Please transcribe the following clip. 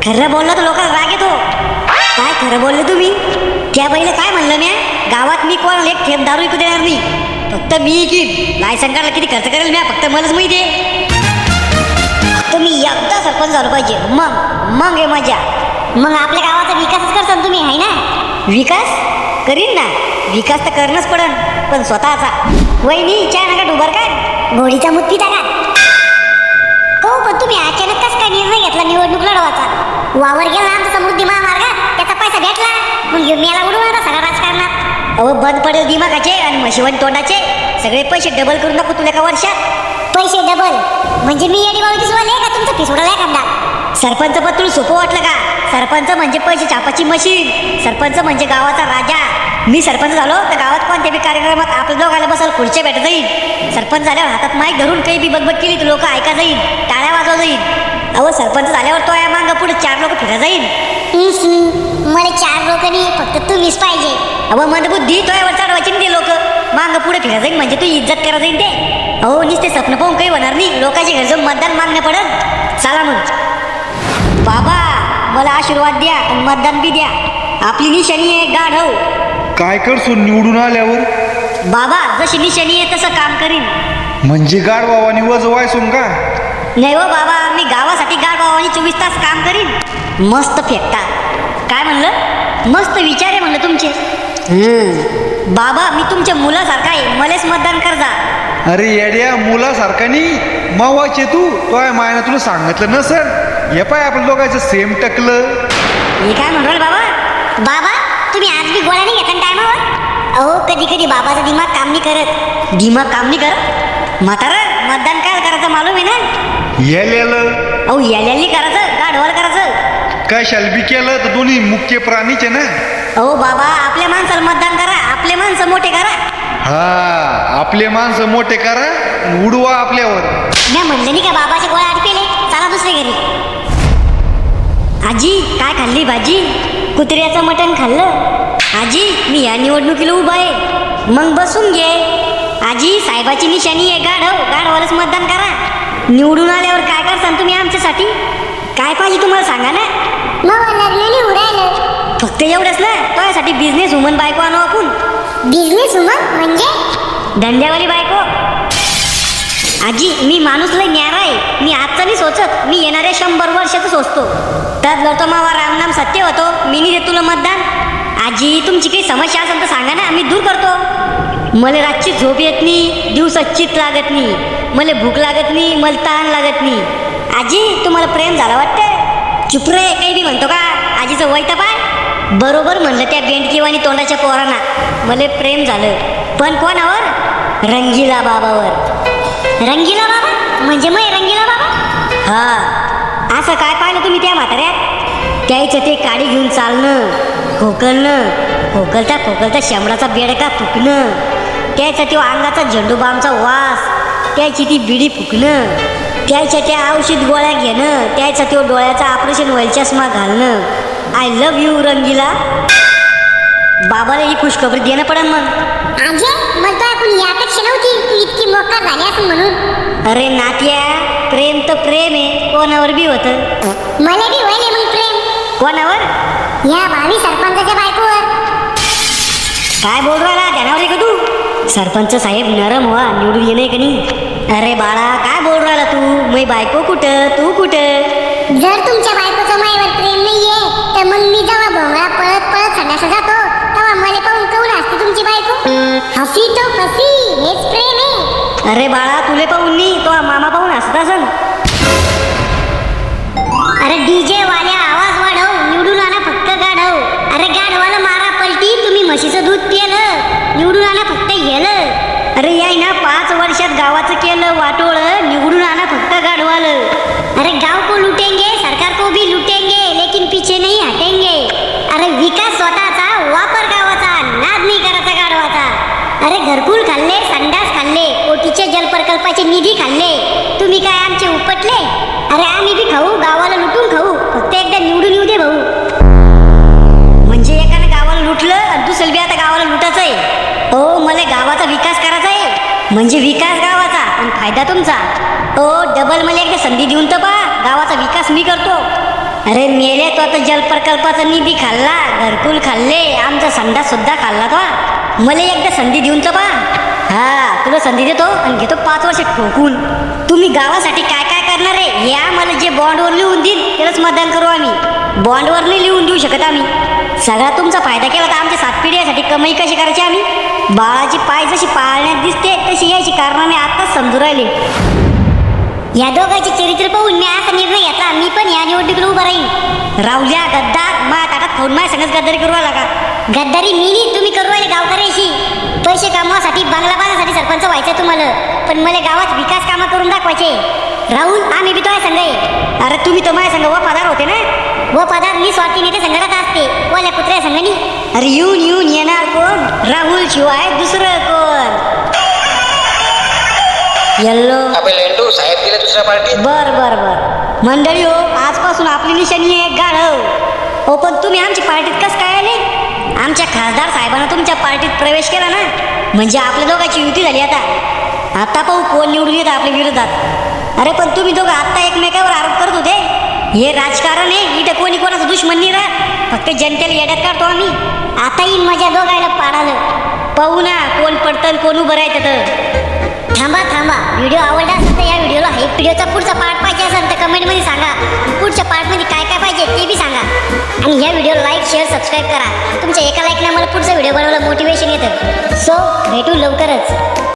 खरं बोललं तर लोकांना राग येतो. काय खरं बोलले तुम्ही? त्या बाईला काय म्हणलं मी? गावात मी कोणाला एक थेंब दारू विकू देणार नाही. फक्त मी की लायसन काढला किती खर्च करेल मी फक्त मलाच माहिती आहे. तुम्ही एकदा सरपंच झालं पाहिजे, मग हे मजा. मग आपल्या गावाचा विकासच करसान तुम्ही, आहे ना? विकास करीन ना, विकास तर करणंच पडन, पण स्वतःचा. वहिनी चहा नका डुबर का घोडीचा मूत पिता का? हो, पण तुम्ही अचानक कस काय निर्णय घेतला निवडणूक लढवायचा? वावर गेला आमचा समृद्धी महामार्गात, त्याचा पैसा भेटला मग मेला उडवणार सगळा राजकारणात. अहो बंद पडेल दिमागाचे आणि म्हशीवाणी तोंडाचे. सगळे पैसे डबल करून दाखवू तुला एका वर्षात. पैसे डबल म्हणजे मी येडी बाबा दिसवाले का तुमचा फीस उडाला एखादा? सरपंच पद तुला सोपं वाटलं का? सरपंच म्हणजे पैसे छापाची मशीन. सरपंच म्हणजे गावाचा राजा. मी सरपंच झालो तर गावात कोणत्या बी कार्यक्रमात आपल्या दोघाला बसायला खुर्च्या भेटत जाईल. सरपंच झाल्यावर हातात माईक धरून काही बी बगबग केली तर लोक ऐका जाईल, टाळ्या वाजवा जाईल. अहो सरपंच झाल्यावर तो या मागं पुढे 4 लोक फिरा जाईल. मला 4 लोक नाही, फक्त तुम्हीच पाहिजे. अहो मंदबुद्धी तो यावर चढवायची नाही ते लोक. मागं पुढे फिरा जाईल म्हणजे तू इज्जत करा जाईल ते. अहो नुसते स्वप्न पाहून काही होणार नाही. लोकांच्या घर जाऊन मतदान मागणं पडत. चला मग बाबा, मला आशीर्वाद द्या आणि मतदान बी द्या. आपली निशाणी आहे गाढव. काय करसो निवडून आल्यावर? बाबा जशी निशाणी आहे तसं काम करीन. म्हणजे गाढवावानी वज वायसून का? नाही हो बाबा, मी गावासाठी गाढवावानी 24 तास काम करीन. मस्त फेकता. काय म्हणलं? मस्त विचार आहे म्हणलं तुमचे. बाबा मी तुमच्या मुलासारखा आहे, मलेच मतदान कर जा. अरे येड्या, मुलासारखा नाही मावाचे तू. तो आहे मायना तुला सांगितलं नसल. हे पाय आपल्या दोघांचं सेम टकलं. हे काय म्हणलं बाबा? बाबा तुम्ही आज बी गोळ्या नाही घेता टायमावर? अहो कधी कधी बाबाचा दिमाग काम नाही करत. दिमाग काम नाही करत? म्हातारा मतदान काय करायचं मालूम आहे ना? येलेलं. अहो याल्याली करायचं, गाढवाल करायचं. काय शालबी केलं तर दोन्ही मुख्य प्राणीचे ना. अहो बाबा आपल्या माणसाला मतदान करा, आपले माणसं मोठे करा. हा, आपले माणसं मोठे करा, उडवा आपल्यावर. मी म्हणलं नाही का बाबाचे गोळ्या आटपेले, चला दुसऱ्या घरी. आजी काय खाल्ली भाजी? कुत्र्याचं मटण खाल्लं. आजी मी या निवडणुकीला उभा आहे. मग बसून घे. आजी साहेबाची निशाणी आहे गाढव, गाढवालाच मतदान करा. निवडून आल्यावर काय करसान तुम्ही आमच्यासाठी? काय पाहिजे तुम्हाला सांगा ना. फक्त एवढंच ना, त्यासाठी बिझनेस वुमन बायको आणू आपण. बिझनेस वुमन म्हणजे? धंद्यावाली बायको. आजी मी माणूस लय न्यारा आहे. मी आजचं नाही सोचत, मी येणाऱ्या 100 वर्षाचं सोचतो. त्यात जर तो मावा रामनाम सत्य होतो, मी नाही देत तुला मतदान. आजी तुमची काही समस्या असेल तर सांगा ना, आम्ही दूर करतो. मला रातची झोप येत नाही, दिवसात चित लागत नाही, मला भूक लागत नाही, मला ताण लागत नाही. आजी तुम्हाला प्रेम झाला वाटतं? चुप रे, काही बी म्हणतो का? आजीचं वय तर पाय. बरोबर म्हणलं त्या बेंडकीवाणी तोंडाच्या पोरांना. मला प्रेम झालं, पण कोणावर? रंगीला बाबावर. रंगीला बाबा म्हणजे मग रंगीला बाबा? हा, असं काय पाहिलं तुम्ही त्या म्हाताऱ्यात? त्याचं ते काडी घेऊन चालणं, खोकलता शंभराचा बेडका फुकणं, त्याचा तो अंगाचा झेंडूबामचा वास, त्याची ती बिडी फुकणं, त्याच्या त्या औषध गोळ्या घेणं, त्याचा तो डोळ्याचा ऑपरेशन व्हायला चष्मा घालणं. आय लव्ह यू रंगीला. बाबाला ही खुशखबरी देणं पडन मग. आजे मला कोणी यापेक्षा नव्हती तू इतकी मोकार झाली असं म्हणून. अरे नात्या, प्रेम तर प्रेम आहे, कोणावर बी होतं. मला बी व्हायले मग प्रेम. कोणावर? या भावी सरपंचाच्या बायकोवर. काय बोल राहिला, ध्यानावर आहे का तू? सरपंच साहेब नरम व्हा, निवडून येणे का नाही? अरे बाळा काय बोल राहिला तू? मी बायको कुठं, तू कुठं? जर तुमच्या बायकोचं मायावर प्रेम नाहीये तर मग मी जेव्हा भोंगळा पळत पळत संडासला जातो तेव्हा मला पाहून कौन असते तुमची बायको? हसी तो फसी, हेच प्रेम आहे. अरे बाळा तुले पाहून नाही, तो मामा पाहून हसत असन. अरे डीजे वाल्या आवाज वाढव, निवडून आणा फक्त गाढव. अरे गाढवाला मारा पलटी, तुम्ही म्हशीचं दूध पिलं, निवडून आणा फक्त येलं. अरे याय ना 5 वर्षात गावाचं केलं वाटोळ, निवडून आणा फक्त गाढवालं. अरे गांव को लूटेंगे, सरकार को भी लूटेंगे, लेकिन पीछे नहीं हटेंगे. अरे विकास स्वतःचा, वापर गावाचा, नाद नाही करायचा गाढवाचा. अरे घरकुल खाल्ले, संडास खाल्ले, कोटीचे जलप्रकल्पाचे निधी खाल्ले, तुम्ही काय आमचे उपटले? अरे आम्ही बी खाऊ, गावाला लुटून खाऊ, फक्त एकदा निवडून येऊ दे भाऊ. म्हणजे एकाने गावाला लुटलं आणि दुसरं बी आता गावाला लुटायचं आहे. हो मला गावाचा विकास करायचा आहे. म्हणजे विकास गावाचा आणि फायदा तुमचा. ओ डबल मला एकदा संधी देऊन तर पहा, गावाचा विकास मी करतो. अरे मेले तो आता जलप्रकल्पाचा निधी खाल्ला, घरकुल खाल्ले, आमचा संडास सुद्धा खाल्ला तो. मला एकदा संधी देऊन तर पा. हा तुला संधी देतो आणि घेतो 5 वर्ष ठोकून. तुम्ही गावासाठी काय काय करणार आहे या मला जे बॉन्डवर लिहून देईल त्यालाच मतदान करू आम्ही. बॉन्डवर नाही लिहून देऊ शकत आम्ही. सगळा तुमचा फायदा केला तर आमच्या 7 पिढ्यासाठी कमाई कशी करायची आम्ही. बाळाची पाय जशी पाळण्यात दिसते तशी यायची कारण मी आताच समजू राहिले. या दोघांचे चरित्र पाहून मी असा निर्णय घेतला, मी पण या निवडणुकीला उभं राहीन. राहुल्या गद्दार माझ्या ताटात खाऊन माझ्या संगच गद्दारी करू आला का. गद्दारी मी नाही, तुम्ही करू राहिले गावकऱ्याशी. पैसे कमवासाठी बंगला बांधण्यासाठी सरपंच व्हायचं तुम्हाला, पण मला गावात विकास कामं करून दाखवायचे. राहुल आम्ही बी तो संघ आहे. अरे तुम्ही तर माझ्या संग वफादार होते ना. व पदार्थ मी स्वार्थी नेते संघात असते, ओल्या कुत्र्या संघानी. अरे येऊन येऊन येणार कोण, राहुल शिवाय दुसरं कोण. येल्लो अबे लेंडू साहेब गेले दुसऱ्या पार्टीत. बर बर बर मंडळी हो, आजपासून आपली निशाणी आहे गाढव. हो पण तुम्ही आमची पार्टीत कसं काय आले. आमच्या खासदार साहेबांना तुमच्या पार्टीत प्रवेश केला ना, म्हणजे आपल्या दोघांची युती झाली. आता पाहू कोण निवडून येतं आपल्या विरोधात. अरे पण तुम्ही दोघं आत्ता एकमेकावर आरोप करत होते. हे राजकारण आहे, इथं कोणी कोणाचं दुश्मन नाही राहत, फक्त जनतेला येड्यात काढतो आम्ही. आता येईन माझ्या दोघायला पाडालं. पाहू ना कोण पडतं कोण उभं राहतं तर. थांबा थांबा, व्हिडिओ आवडला असेल तर या व्हिडिओला हे व्हिडिओचा पुढचा पार्ट पाहिजे असेल तर कमेंटमध्ये सांगा. पुढच्या पार्टमध्ये काय काय पाहिजे ते बी सांगा. आणि ह्या व्हिडिओला लाईक शेअर सबस्क्राईब करा. तुमच्या एका लाईकने मला पुढचा व्हिडिओ बनवायला मोटिवेशन येतं. सो भेटू लवकरच.